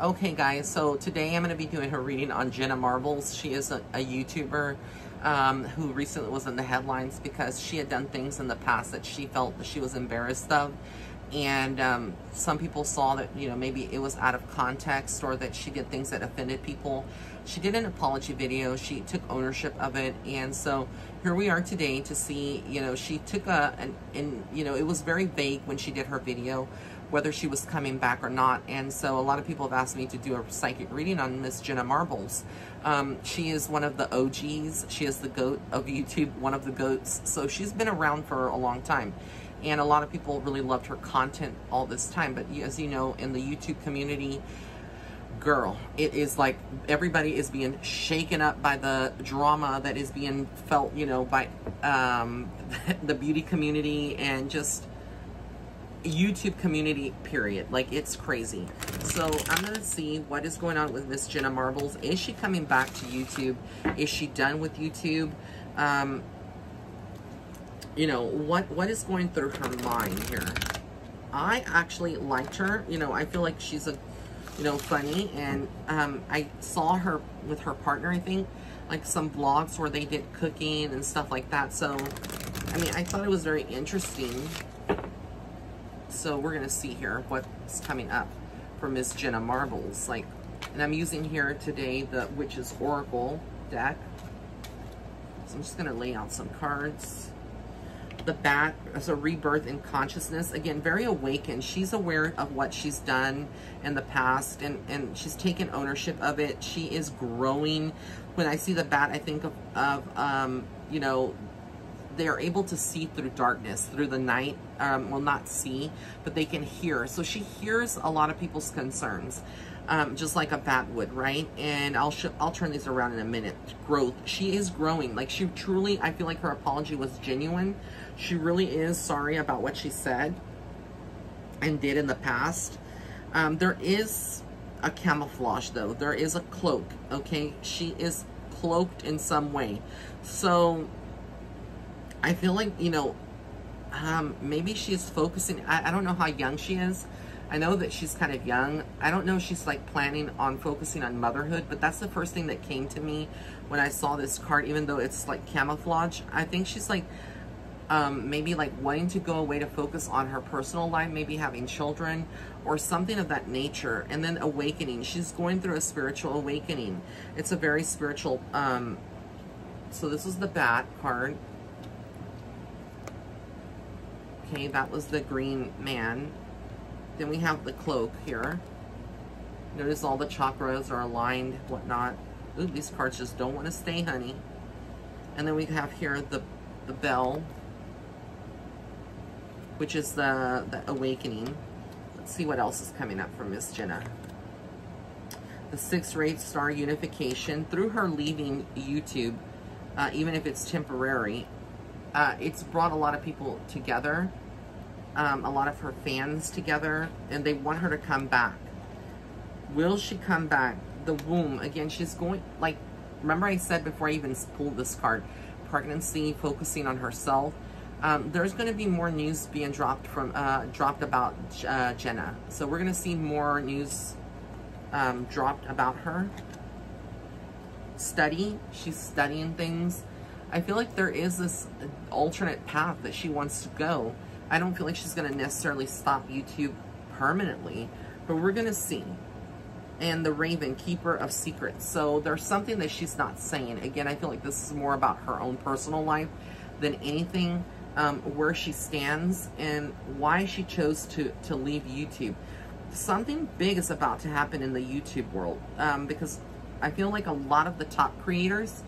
Okay guys, so today I'm going to be doing her reading on Jenna Marbles. She is a YouTuber who recently was in the headlines because she had done things in the past that she felt that she was embarrassed of. And some people saw that, you know, maybe it was out of context or that she did things that offended people. She did an apology video. She took ownership of it. And so here we are today to see, you know, she took you know, it was very vague when she did her video, whether she was coming back or not. And so a lot of people have asked me to do a psychic reading on Miss Jenna Marbles. She is one of the OGs. She is the GOAT of YouTube, one of the GOATs. So she's been around for a long time. And a lot of people really loved her content all this time. But as you know, in the YouTube community, girl, it is like everybody is being shaken up by the drama that is being felt, you know, by the beauty community and just YouTube community, period. Like, it's crazy. So I'm going to see what is going on with Miss Jenna Marbles. Is she coming back to YouTube? Is she done with YouTube? You know, what is going through her mind here? I actually liked her. You know, I feel like she's a, you know, funny. And I saw her with her partner, I think, like some vlogs where they did cooking and stuff like that. So, I mean, I thought it was very interesting. So we're going to see here what's coming up for Miss Jenna Marbles. Like, and I'm using here today the Witch's Oracle deck. So I'm just going to lay out some cards. The Bat is a rebirth in consciousness. Again, very awakened. She's aware of what she's done in the past, and she's taken ownership of it. She is growing. When I see the Bat, I think of you know, they're able to see through darkness, through the night. Well, not see, but they can hear. So she hears a lot of people's concerns, just like a bat would, right? And I'll turn these around in a minute. Growth. She is growing. Like, she truly, I feel like her apology was genuine. She really is sorry about what she said and did in the past. There is a camouflage, though. There is a cloak, okay? She is cloaked in some way. So I feel like, you know, maybe she's focusing. I don't know how young she is. I know that she's kind of young. I don't know if she's like planning on focusing on motherhood, but that's the first thing that came to me when I saw this card, even though it's like camouflage. I think she's like, maybe like wanting to go away to focus on her personal life, maybe having children or something of that nature. And then awakening. She's going through a spiritual awakening. It's a very spiritual, so this is the Bat card. Okay, that was the Green Man. Then we have the Cloak here. Notice all the chakras are aligned, whatnot. Ooh, these cards just don't want to stay, honey. And then we have here the Bell, which is the Awakening. Let's see what else is coming up from Miss Jenna. The 6-rate star unification. Through her leaving YouTube, even if it's temporary, it's brought a lot of people together, a lot of her fans together, and they want her to come back. Will she come back? The womb, again, she's going, like, remember I said before I even pulled this card, pregnancy, focusing on herself. There's going to be more news being dropped about Jenna. So we're going to see more news dropped about her. Study, she's studying things. I feel like there is this alternate path that she wants to go. I don't feel like she's going to necessarily stop YouTube permanently, but we're going to see. And the Raven, keeper of secrets. So there's something that she's not saying. Again, I feel like this is more about her own personal life than anything, where she stands and why she chose to leave YouTube. Something big is about to happen in the YouTube world, because I feel like a lot of the top creators,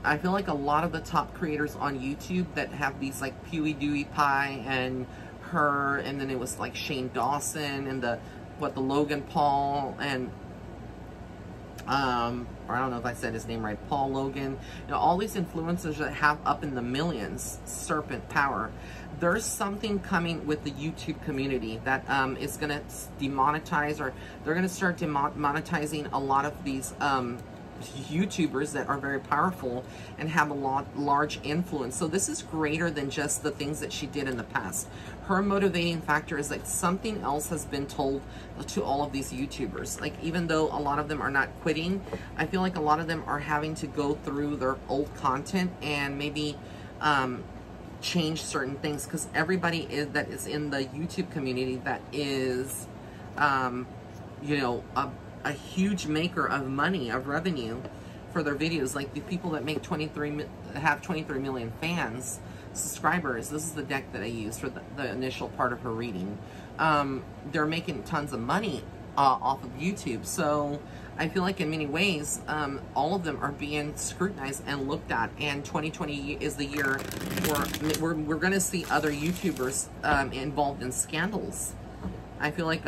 on YouTube that have these like PewDiePie and her, and then it was like Shane Dawson and the Logan Paul and or I don't know if I said his name right, Paul Logan, you know, all these influencers that have up in the millions, serpent power. There's something coming with the YouTube community that is going to demonetize, or they're going to start demonetizing a lot of these YouTubers that are very powerful and have a large influence. So this is greater than just the things that she did in the past. Her motivating factor is like something else has been told to all of these YouTubers. Like, even though a lot of them are not quitting, I feel like a lot of them are having to go through their old content and maybe change certain things, because everybody that is in the YouTube community that is, you know, a huge maker of money, of revenue for their videos, like the people that make have 23 million fans, subscribers. This is the deck that I use for the initial part of her reading. They're making tons of money off of YouTube. So I feel like in many ways, all of them are being scrutinized and looked at. And 2020 is the year where we're going to see other YouTubers involved in scandals. I feel like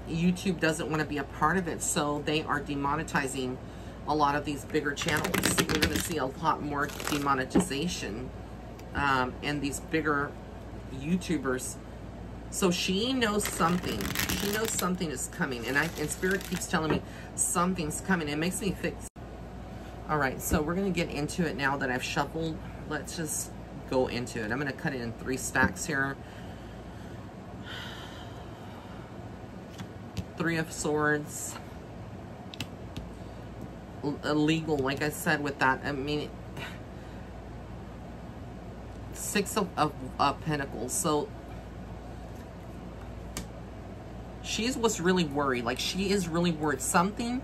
YouTube doesn't want to be a part of it, so they are demonetizing a lot of these bigger channels. We're going to see a lot more demonetization and these bigger YouTubers. So she knows something. She knows something is coming, and Spirit keeps telling me something's coming. It makes me fix. All right, so we're going to get into it now that I've shuffled. Let's just go into it. I'm going to cut it in 3 stacks here. 3 of Swords. Illegal, like I said with that. I mean, 6 of Pentacles. So she was really worried. Like, she is really worried. Something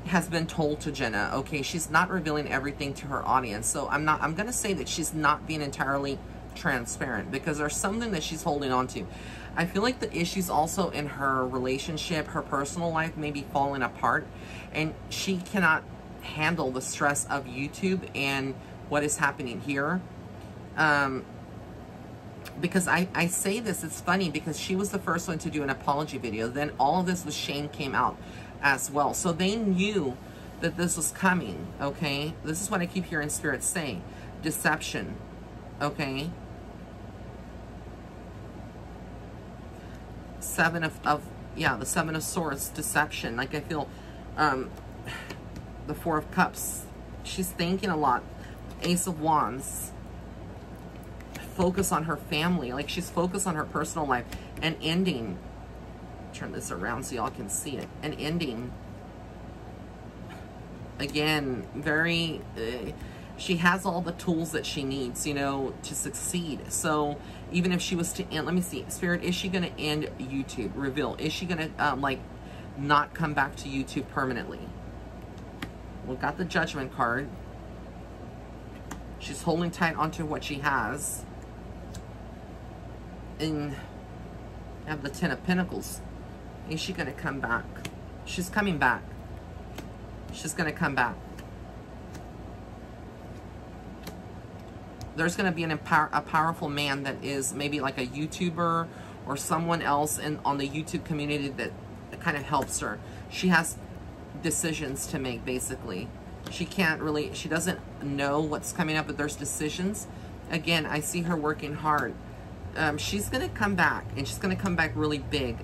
has been told to Jenna. Okay, she's not revealing everything to her audience. So I'm going to say that she's not being entirely transparent, because there's something that she's holding on to. I feel like the issues also in her relationship, her personal life may be falling apart, and she cannot handle the stress of YouTube and what is happening here. Because I say this, it's funny, because she was the first one to do an apology video. Then all of this with Shane came out as well. So they knew that this was coming, okay? This is what I keep hearing Spirit say. Deception, okay? 7 of yeah, the 7 of Swords, deception. Like, I feel the 4 of Cups. She's thinking a lot. Ace of Wands. Focus on her family. Like, she's focused on her personal life. And ending. Turn this around so y'all can see it. And ending. Again, very... she has all the tools that she needs, you know, to succeed. So even if she was to end, let me see, Spirit, is she going to end YouTube? Reveal. Is she going to, like, not come back to YouTube permanently? We got the Judgment card. She's holding tight onto what she has. And I have the 10 of Pentacles. Is she going to come back? She's coming back. She's going to come back. There's going to be a powerful man that is maybe like a YouTuber or someone else on the YouTube community that kind of helps her. She has decisions to make, basically. She can't really, she doesn't know what's coming up, but there's decisions. Again, I see her working hard. She's going to come back, and she's going to come back really big.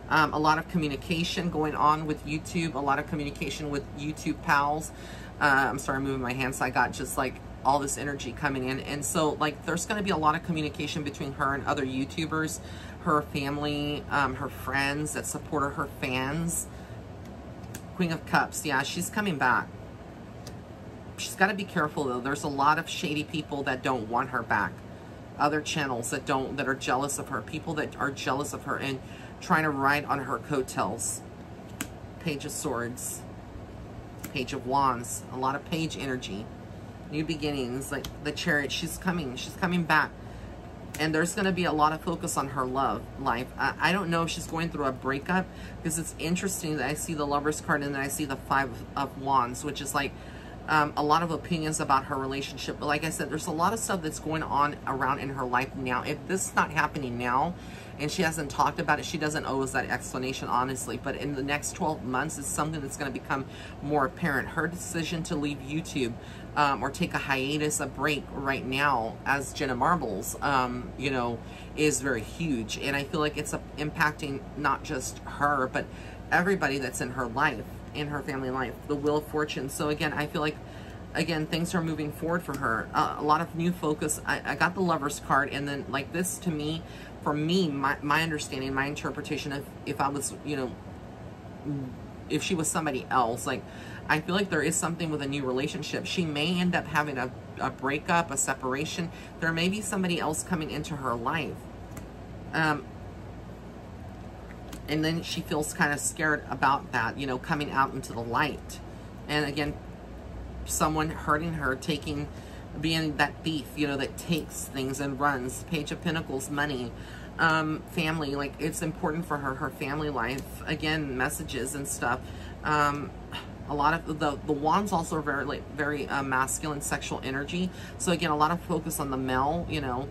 A lot of communication going on with YouTube, a lot of communication with YouTube pals. I'm sorry, I'm moving my hands. So I got just like all this energy coming in. And so, like, there's going to be a lot of communication between her and other YouTubers, her family, her friends that support her, her fans. Queen of Cups. Yeah, she's coming back. She's got to be careful, though. There's a lot of shady people that don't want her back. Other channels that are jealous of her. People that are jealous of her and trying to ride on her coattails. Page of Swords. Page of Wands. A lot of page energy. New beginnings. Like the Chariot. She's coming back. And there's going to be a lot of focus on her love life. I don't know if she's going through a breakup, because it's interesting that I see the Lover's card and then I see the 5 of Wands, which is like a lot of opinions about her relationship. But like I said, there's a lot of stuff that's going on around in her life now. If this is not happening now, and she hasn't talked about it. She doesn't owe us that explanation, honestly, but in the next 12 months, it's something that's going to become more apparent. Her decision to leave YouTube, or take a hiatus, a break right now as Jenna Marbles, you know, is very huge. And I feel like it's impacting not just her, but everybody that's in her life, in her family life, the Wheel of Fortune. So again, I feel like, again, things are moving forward for her. A lot of new focus. I got the Lover's card, and then like this to me, for me, my understanding, my interpretation, if I was, you know, if she was somebody else, like, I feel like there is something with a new relationship. She may end up having a breakup, a separation. There may be somebody else coming into her life. And then she feels kind of scared about that, you know, coming out into the light. And again, someone hurting her, being that thief, you know, that takes things and runs. Page of Pentacles, money, family, like, it's important for her, her family life. Again, messages and stuff. A lot of the wands also are very masculine, sexual energy. So again, a lot of focus on the male, you know.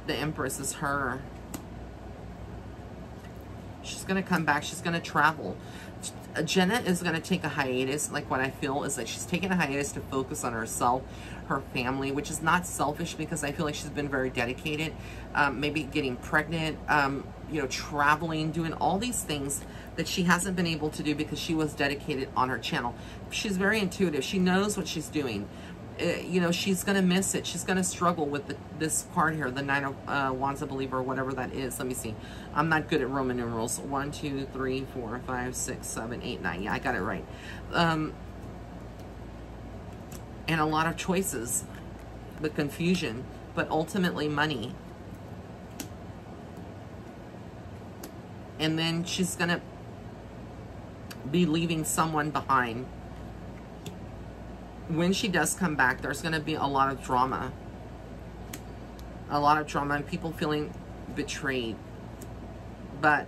The Empress is her. She's going to come back. She's going to travel. Jenna is going to take a hiatus. Like, what I feel is that she's taking a hiatus to focus on herself, her family, which is not selfish, because I feel like she's been very dedicated. Maybe getting pregnant, you know, traveling, doing all these things that she hasn't been able to do because she was dedicated on her channel. She's very intuitive. She knows what she's doing. You know, she's going to miss it. She's going to struggle with this card here, the Nine of Wands, I believe, or whatever that is. Let me see. I'm not good at Roman numerals. 1, 2, 3, 4, 5, 6, 7, 8, 9. Yeah, I got it right. And a lot of choices, but confusion, but ultimately money. And then she's going to be leaving someone behind. When she does come back, there's going to be a lot of drama. A lot of drama and people feeling betrayed. But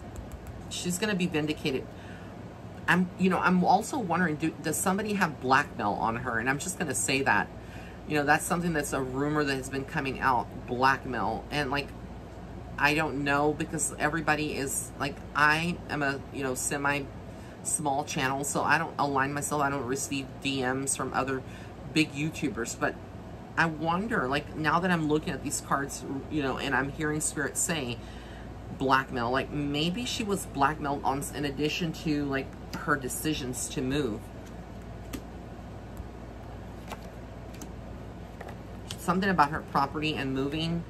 she's going to be vindicated. I'm also wondering, does somebody have blackmail on her? And I'm just going to say that. You know, that's something that's a rumor that has been coming out. Blackmail. And, like, I don't know, because everybody is, like, I am a, you know, small channel, so I don't align myself. I don't receive DMs from other big YouTubers, but I wonder, like, now that I'm looking at these cards, you know, and I'm hearing Spirit say blackmail, like, maybe she was blackmailed on, in addition to, like, her decisions to move. Something about her property and moving.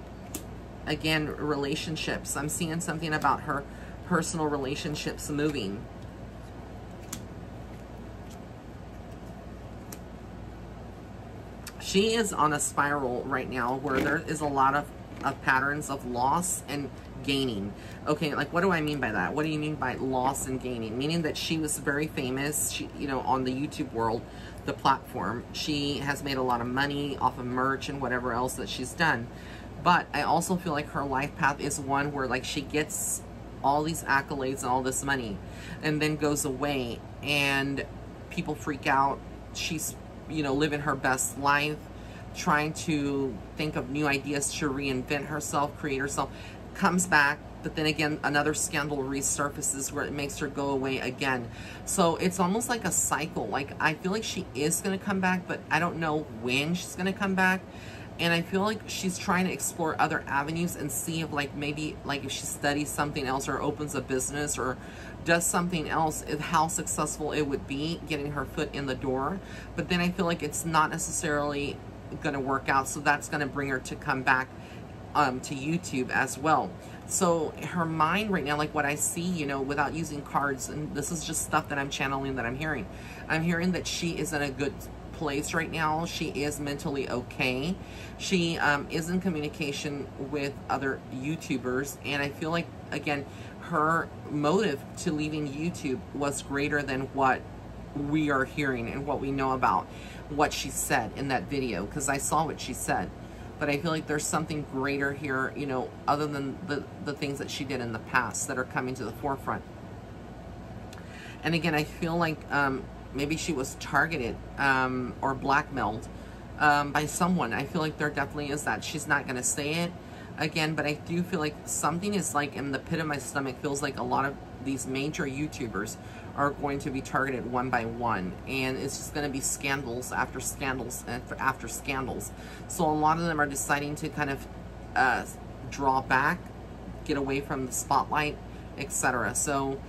Again, relationships. I'm seeing something about her personal relationships moving. She is on a spiral right now where there is a lot of patterns of loss and gaining. Okay, like, what do I mean by that? What do you mean by loss and gaining? Meaning that she was very famous, she, you know, on the YouTube world, the platform. She has made a lot of money off of merch and whatever else that she's done. But I also feel like her life path is one where, like, she gets all these accolades and all this money and then goes away and people freak out. She's, you know, living her best life, trying to think of new ideas to reinvent herself, create herself, comes back, but then again, another scandal resurfaces where it makes her go away again. So it's almost like a cycle. Like, I feel like she is going to come back, but I don't know when she's going to come back. And I feel like she's trying to explore other avenues and see if, like, maybe, like, if she studies something else or opens a business or does something else, how successful it would be getting her foot in the door. But then I feel like it's not necessarily going to work out. So that's going to bring her to come back to YouTube as well. So her mind right now, like what I see, you know, without using cards, and this is just stuff that I'm channeling, that I'm hearing that she is in a good place right now. She is mentally okay. She is in communication with other YouTubers, and I feel like, again, her motive to leaving YouTube was greater than what we are hearing and what we know about what she said in that video, because I saw what she said. But I feel like there's something greater here, you know, other than the things that she did in the past that are coming to the forefront. And again, I feel like maybe she was targeted or blackmailed by someone. I feel like there definitely is that. She's not going to say it, again, but I do feel like something is like in the pit of my stomach, feels like a lot of these major YouTubers are going to be targeted one by one, and it's just going to be scandals after scandals after scandals. So a lot of them are deciding to kind of draw back, get away from the spotlight, etc. So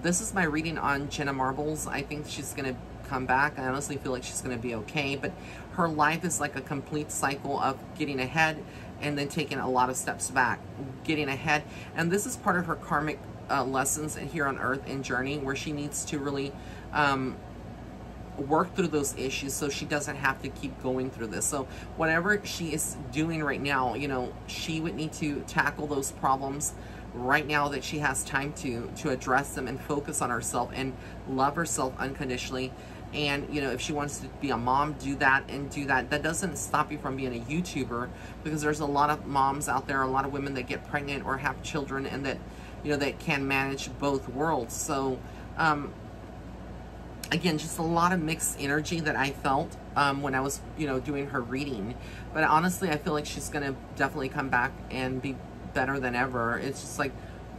this is my reading on Jenna Marbles. I think she's going to come back. I honestly feel like she's going to be okay, but her life is like a complete cycle of getting ahead and then taking a lot of steps back, getting ahead. And this is part of her karmic lessons here on earth and journey, where she needs to really work through those issues so she doesn't have to keep going through this. So whatever she is doing right now, you know, she would need to tackle those problems right now that she has time to address them and focus on herself and love herself unconditionally. And, you know, if she wants to be a mom, do that and do that. That doesn't stop you from being a YouTuber, because there's a lot of moms out there, a lot of women that get pregnant or have children, and that, you know, that can manage both worlds. So, again, just a lot of mixed energy that I felt when I was, you know, doing her reading. But honestly, I feel like she's going to definitely come back and be better than ever. It's just like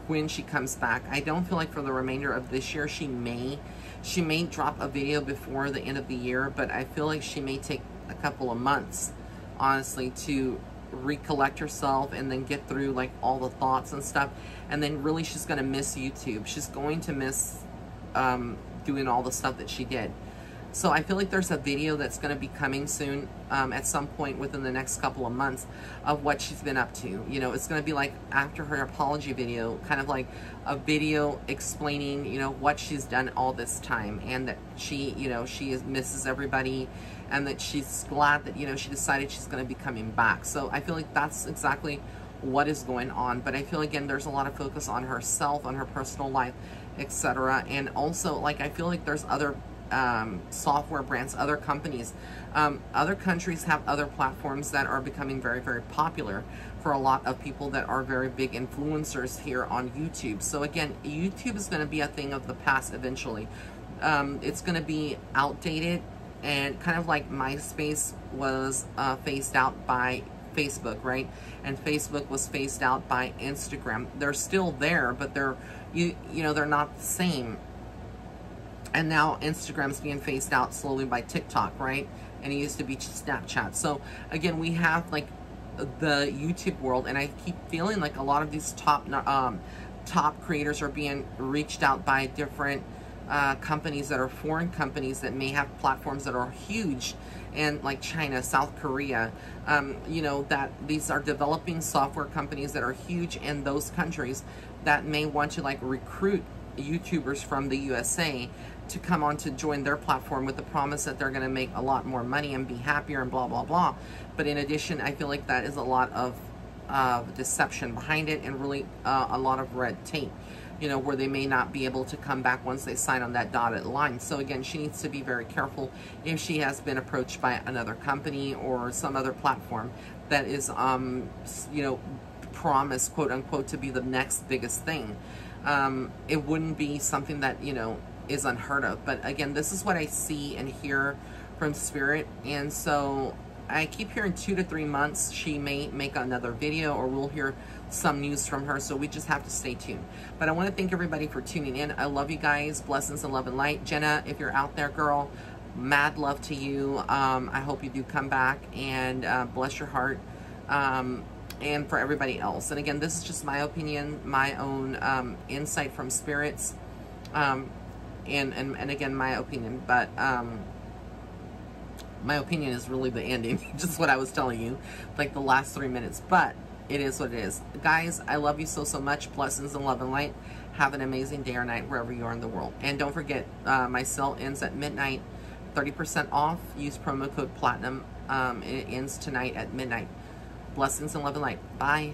when she comes back. I don't feel like for the remainder of this year she may drop a video before the end of the year, but I feel like she may take a couple of months, honestly, to recollect herself and then get through like all the thoughts and stuff. And then really she's going to miss YouTube. She's going to miss doing all the stuff that she did. So I feel like there's a video that's going to be coming soon, at some point within the next couple of months, of what she's been up to. You know, it's going to be like after her apology video, kind of like a video explaining, you know, what she's done all this time, and that she, you know, misses everybody, and that she's glad that, you know, she decided she's going to be coming back. So I feel like that's exactly what is going on. But I feel, again, there's a lot of focus on herself, on her personal life, etc. And also, like, I feel like there's other software brands, other companies, other countries have other platforms that are becoming very, very popular for a lot of people that are very big influencers here on YouTube. So again, YouTube is going to be a thing of the past eventually. It's going to be outdated, and kind of like MySpace was phased out by Facebook, right? And Facebook was phased out by Instagram. They're still there, but they're, you know, they're not the same. And now Instagram's being phased out slowly by TikTok, right? And it used to be Snapchat. So again, we have like the YouTube world, and I keep feeling like a lot of these top creators are being reached out by different companies that are foreign companies that may have platforms that are huge, and like China, South Korea, you know, that these are developing software companies that are huge in those countries that may want to like recruit YouTubers from the USA to come on to join their platform with the promise that they're going to make a lot more money and be happier and blah, blah, blah. But in addition, I feel like that is a lot of deception behind it, and really a lot of red tape, you know, where they may not be able to come back once they sign on that dotted line. So again, she needs to be very careful if she has been approached by another company or some other platform that is, you know, promised, quote unquote, to be the next biggest thing. It wouldn't be something that, you know, is unheard of. But again, this is what I see and hear from Spirit. And so I keep hearing 2 to 3 months she may make another video, or we'll hear some news from her. So we just have to stay tuned. But I want to thank everybody for tuning in. I love you guys. Blessings and love and light. Jenna, if you're out there, girl, mad love to you. I hope you do come back, and bless your heart. And for everybody else. And again, this is just my opinion, my own insight from spirits, and again, my opinion. But my opinion is really the ending, just what I was telling you, like the last 3 minutes. But it is what it is. Guys, I love you so, so much. Blessings and love and light. Have an amazing day or night wherever you are in the world. And don't forget, my sale ends at midnight, 30% off. Use promo code PLATINUM. It ends tonight at midnight. Blessings and love and light. Bye.